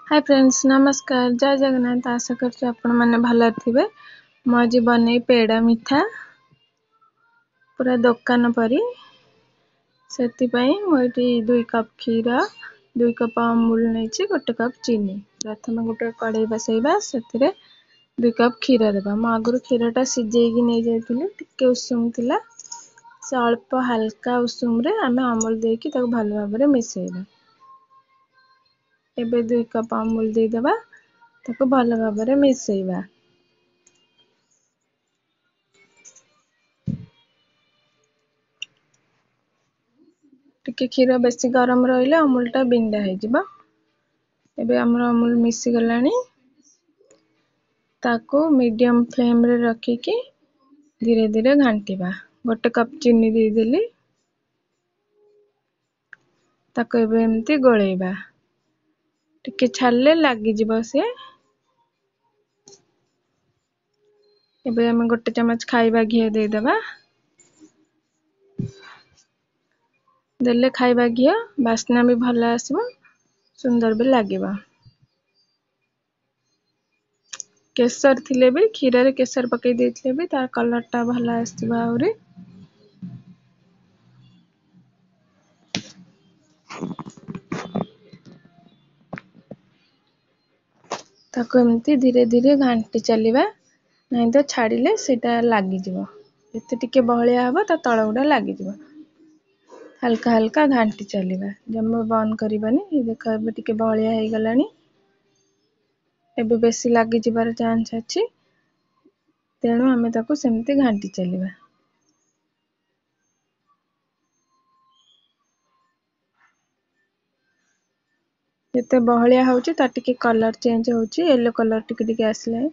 Hi friends, नमस्कार। जय जगन्नाथ। आशा करছি ଆପଣ ମାନେ ଭଲ ଥିବେ। ମୁଁ ଆଜି ବନେଇ ପେଡ଼ା ମିଠା ପୁରା ଦୋକାନ ପରି। ସେଥିପାଇଁ ମୁଁ ଏଠି 2 କପ୍ କ୍ଷୀର, 2 କପ୍ ଅମୁଲ ନେଇଛି, 1 କପ୍ ଚିନି। ପ୍ରଥମେ ଗୋଟେ କଢ଼େଇ ବସେଇବା, ସେଥିରେ 2 କପ୍ କ୍ଷୀର ଦେବା। ମୁଁ ଆଗରୁ କ୍ଷୀରଟା ସିଝେଇକି ନେଇ ଯାଇଥିଲି, ଟିକେ ଉଷୁମ ଥିଲା। ସେ ଅଳ୍ପ ହାଲକା ଉଷୁମରେ ଆମେ ଅମୁଲ ଦେଇକି ତାକୁ ଭଲ ଭାବରେ ମିଶେଇବା। ଏବେ 2 କପ୍ ଅମୁଲ ଦେଇଦେବା, ତାକୁ ଭଲ ଭାବରେ ମିଶେଇବା। ଟିକେ କ୍ଷୀର ବେଶୀ ଗରମ ରହିଲେ ଅମୁଲଟା ବିଣ୍ଡା ହେଇଯିବ। ଏବେ ଆମର ଅମୁଲ ମିଶି ଗଲାଣି। ତାକୁ ମିଡିୟମ ଫ୍ଲେମରେ ରଖିକି ଧୀରେ ଧୀରେ ଘାଣ୍ଟିବା। 1 କପ୍ ଚିନି ଦେଇଦେଲି, ତାକୁ ଏବେ ଏମିତି ଗୋଳେଇବା। ଟିକେ ଛାଡ଼ିଲେ ଲାଗିଯିବ ସେ। ଏବେ ଆମେ 1 ଚାମଚ ଖାଇବା ଘିଅ ଦେଇଦେବା। ଦେଲେ ଖାଇବା ଘିଅ ବାସ୍ନା ବି ଭଲ ଆସିବ, ସୁନ୍ଦର ବି ଲାଗିବ। କେଶର ଥିଲେ ବି, କ୍ଷୀରରେ କେଶର ପକେଇ ଦେଇଥିଲେ ବି ତାର କଲରଟା ଭଲ ଆସିବ ଆହୁରି। ତାକୁ ଏମିତି ଧୀରେ ଧୀରେ ଘାଣ୍ଟି ଚାଲିବା, ନାହିଁ ତ ଛାଡ଼ିଲେ ସେଇଟା ଲାଗିଯିବ। ଯେତେ ଟିକେ ବହଳିଆ ହବ ତା ତଳ ଗୁଡ଼ା ଲାଗିଯିବ। ହାଲକା ହାଲକା ଘାଣ୍ଟି ଚାଲିବା, ଜମା ବନ୍ଦ କରିବାନି। ଦେଖ ଏବେ ଟିକେ ବହଳିଆ ହେଇଗଲାଣି। ଏବେ ବେଶୀ ଲାଗିଯିବାର ଚାନ୍ସ ଅଛି, ତେଣୁ ଆମେ ତାକୁ ସେମିତି ଘାଣ୍ଟି ଚାଲିବା। ଯେତେ ବହଳିଆ ହେଉଛି ତାର ଟିକେ କଲର ଚେଞ୍ଜ ହେଉଛି, ୟେଲୋ କଲର ଟିକେ ଟିକେ ଆସିଲାଣି।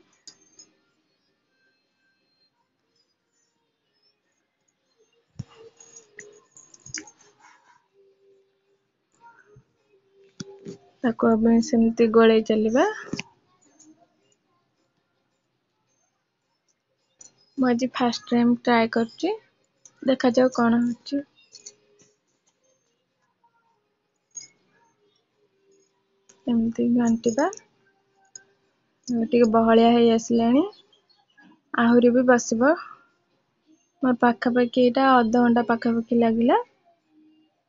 ତାକୁ ଆମେ ସେମିତି ଗୋଳେଇ ଚାଲିବା। ମୁଁ ଆଜି ଫାଷ୍ଟ ଟାଇମ୍ ଟ୍ରାଏ କରୁଛି, ଦେଖାଯାଉ କ'ଣ ହେଉଛି। ଏମିତି ଘାଣ୍ଟିବା। ଟିକେ ବହଳିଆ ହେଇ ଆସିଲାଣି, ଆହୁରି ବି ବସିବ। ମୋର ପାଖାପାଖି ଏଇଟା ଅଧଘଣ୍ଟା ପାଖାପାଖି ଲାଗିଲା।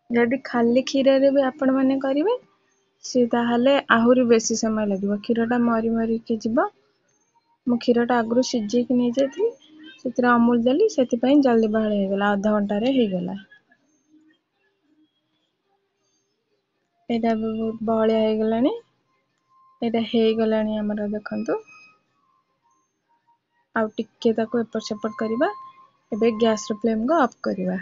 ଯଦି ଖାଲି କ୍ଷୀରରେ ବି ଆପଣ ମାନେ କରିବେ, ସେ ତାହେଲେ ଆହୁରି ବେଶୀ ସମୟ ଲାଗିବ। କ୍ଷୀରଟା ମରି ମରିକି ଯିବ। ମୁଁ କ୍ଷୀରଟା ଆଗରୁ ସିଝେଇକି ନେଇଯାଇଥିଲି, ସେଥିରେ ଅମୁଲ ଦେଲି, ସେଥିପାଇଁ ଜଲ୍ଦି ବହଳିଆ ହେଇଗଲା, ଅଧଘଣ୍ଟାରେ ହେଇଗଲା। ଏଇଟା ବି ବହୁତ ବହଳିଆ ହେଇଗଲାଣି। ଏଇଟା ହେଇଗଲାଣି ଆମର, ଦେଖନ୍ତୁ। ଆଉ ଟିକେ ତାକୁ ଏପଟ ସେପଟ କରିବା। ଏବେ ଗ୍ୟାସର ଫ୍ଲେମକୁ ଅଫ୍ କରିବା।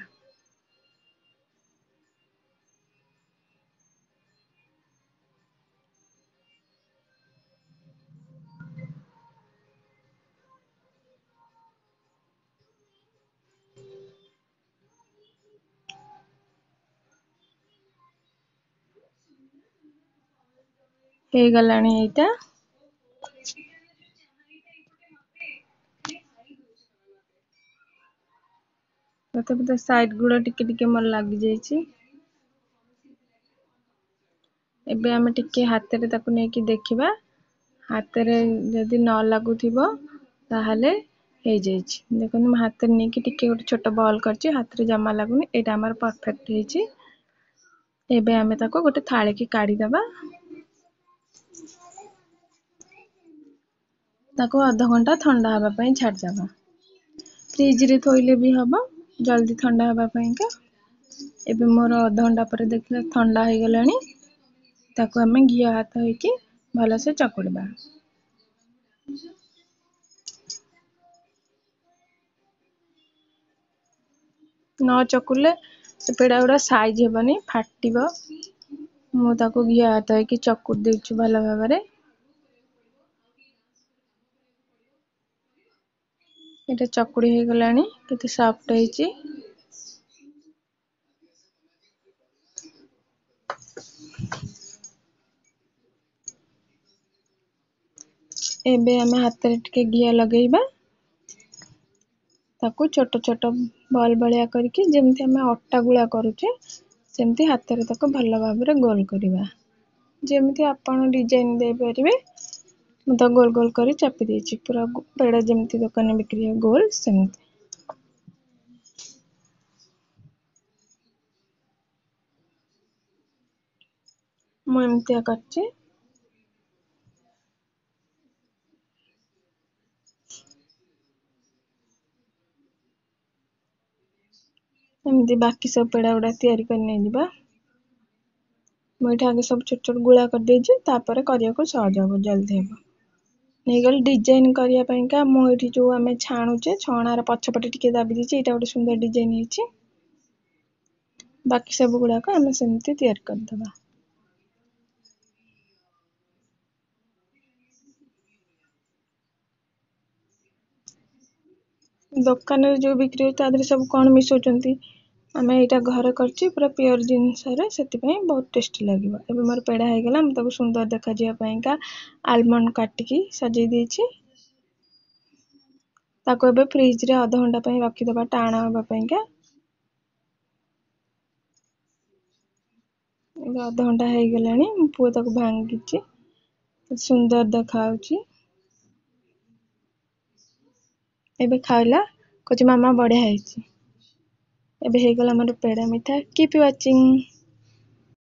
ହେଇଗଲାଣି ଏଇଟା। ତଥାପି ତା ସାଇଡ୍ ଗୁଡ଼ା ଟିକେ ଟିକେ ମୋର ଲାଗିଯାଇଛି। ଏବେ ଆମେ ଟିକେ ହାତରେ ତାକୁ ନେଇକି ଦେଖିବା। ହାତରେ ଯଦି ନ ଲାଗୁଥିବ ତାହେଲେ ହେଇଯାଇଛି। ଦେଖନ୍ତୁ ମୁଁ ହାତରେ ନେଇକି ଟିକେ ଗୋଟେ ଛୋଟ ବଲ୍ କରିଛି, ହାତରେ ଜମା ଲାଗୁନି। ଏଇଟା ଆମର ପରଫେକ୍ଟ ହେଇଛି। ଏବେ ଆମେ ତାକୁ ଗୋଟେ ଥାଳିକି କାଢ଼ିଦେବା। ତାକୁ ଅଧଘଣ୍ଟା ଥଣ୍ଡା ହେବା ପାଇଁ ଛାଡ଼ିଦେବା। ଫ୍ରିଜରେ ଥୋଇଲେ ବି ହବ, ଜଲ୍ଦି ଥଣ୍ଡା ହେବା ପାଇଁକା। ଏବେ ମୋର ଅଧଘଣ୍ଟା ପରେ ଦେଖିଲେ ଥଣ୍ଡା ହେଇଗଲାଣି। ତାକୁ ଆମେ ଘିଅ ହାତ ହେଇକି ଭଲସେ ଚକୁଡ଼ିବା। ନ ଚକୁଡ଼ିଲେ ସେ ପେଡ଼ା ଗୁଡ଼ା ସାଇଜ୍ ହେବନି, ଫାଟିବ। ମୁଁ ତାକୁ ଘିଅ ହାତ ହେଇକି ଚକୁଡ଼ି ଦେଇଛି ଭଲ ଭାବରେ। ଏଇଟା ଚକୁଡ଼ି ହେଇଗଲାଣି, କେତେ ସଫ୍ଟ ହେଇଛି। ଏବେ ଆମେ ହାତରେ ଟିକେ ଘିଅ ଲଗେଇବା। ତାକୁ ଛୋଟ ଛୋଟ ବଲ୍ ଭଳିଆ କରିକି, ଯେମିତି ଆମେ ଅଟା ଗୁଳା କରୁଛେ, ସେମିତି ହାତରେ ତାକୁ ଭଲ ଭାବରେ ଗୋଲ କରିବା। ଯେମିତି ଆପଣ ଡିଜାଇନ ଦେଇପାରିବେ। ମୁଁ ତ ଗୋଲ ଗୋଲ କରି ଚାପି ଦେଇଛି, ପୁରା ପେଡ଼ା ଯେମିତି ଦୋକାନରେ ବିକ୍ରି ହୁଏ ଗୋଲ ସେମିତି। ମୁଁ ଏମିତିଆ କରିଛି। ଏମିତି ବାକି ସବୁ ପେଡ଼ା ଗୁଡ଼ା ତିଆରି କରି ନେଇଯିବା। ମୁଁ ଏଇଠି ଆଗେ ସବୁ ଛୋଟ ଛୋଟ ଗୁଳା କରିଦେଇଛି, ତାପରେ କରିବାକୁ ସହଜ ହବ, ଜଲ୍ଦି ହବ। ନେଇଗଲି ଡିଜାଇନ କରିବା ପାଇଁକା। ମୁଁ ଏଇଠି ଯୋଉ ଆମେ ଛାଣୁଛେ ଛଣାର ପଛପଟେ ଟିକେ ଦାବି ଦେଇଛି, ଏଇଟା ଗୋଟେ ସୁନ୍ଦର ଡିଜାଇନ ହେଇଛି। ବାକି ସବୁ ଗୁଡ଼ାକ ଆମେ ସେମିତି ତିଆରି କରିଦବା। ଦୋକାନରେ ଯୋଉ ବିକ୍ରି ହଉଛି ତା ଦେହରେ ସବୁ କଣ ମିଶଉଛନ୍ତି, ଆମେ ଏଇଟା ଘରେ କରିଛି ପୁରା ପିଓର ଜିନିଷରେ, ସେଥିପାଇଁ ବହୁତ ଟେଷ୍ଟି ଲାଗିବ। ଏବେ ମୋର ପେଡ଼ା ହେଇଗଲା, ମୁଁ ତାକୁ ସୁନ୍ଦର ଦେଖାଯିବା ପାଇଁକା ଆଲମଣ୍ଡ କାଟିକି ସଜେଇ ଦେଇଛି। ତାକୁ ଏବେ ଫ୍ରିଜରେ ଅଧଘଣ୍ଟା ପାଇଁ ରଖିଦବା ଟାଣ ହବା ପାଇଁକା। ଏବେ ଅଧଘଣ୍ଟା ହେଇଗଲାଣି, ମୋ ପୁଅ ତାକୁ ଭାଙ୍ଗିଛି, ସୁନ୍ଦର ଦେଖା ଯାଉଛି। ଏବେ ଖାଇଲା, କହୁଛି ମାମା ବଢ଼ିଆ ହେଇଛି। ଏବେ ହେଇଗଲା ଆମର ପେଡ଼ା ମିଠା। Keep watching.